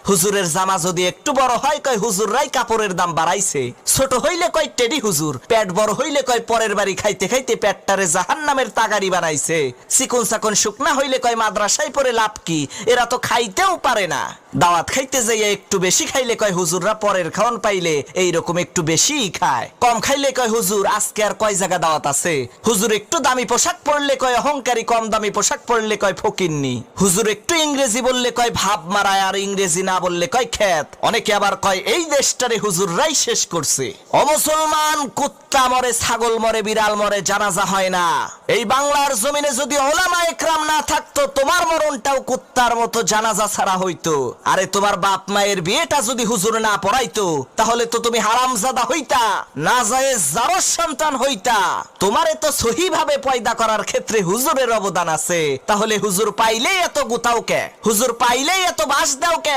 হুজুরের জামা যদি একটু বড় হয় কয় হুজুররাই কাপড়ের দাম বাড়াইছে, ছোট হইলে কয় টেডি হুজুর, পেট বড় হইলে কয় পরের বাড়ি খাইতে খাইতে পেটটারে জাহান্নামের তাগারি বানাইছে, চিকন চাকন শুকনা হইলে কয় মাদ্রাসায় পড়ে লাভ কি, এরা তো খাইতেও পারে না। দাওয়াত খাইতে যাইয়া একটু বেশি খাইলে কয় হুজুররা পরের খাওয়ান পাইলে এইরকম একটু বেশিই খায়, কম খাইলে কয় হুজুর আজকে আর কয় জায়গা দাওয়াত আছে, হুজুর একটু দামি পোশাক পরলে কয় অহংকারী, কম দামি পোশাক পরলে কয় ফকিন্নি, হুজুর একটু ইংরেজি বললে কয় ভাব মারায়, আর ইংরেজি না বললে কয় খ্যাত, অনেকে আবার কয় এই দেশটারে হুজুররাই শেষ করছে। ও মুসলমান, কুত্তা মরে, ছাগল মরে, বিড়াল মরে, জানাজা হয় না। এই বাংলার জমিনে যদি ওলামা একরাম না থাকতো তোমার মরণটাও কুত্তার মতো জানাজা ছাড়া হইতো। আরে তোমার বাপ মায়ের বিয়েটা যদি হুজুর না পড়াইতো তাহলে তো তুমি হারামজাদা হইতা, নাজায়েজ জারজ সন্তান হইতা। তোমারে তো সহি ভাবে পয়দা করার ক্ষেত্রে হুজুরের অবদান আছে, তাহলে হুজুর পাইলেই এত গুতাও কে, হুজুর পাইলেই এত বাস দাও কে?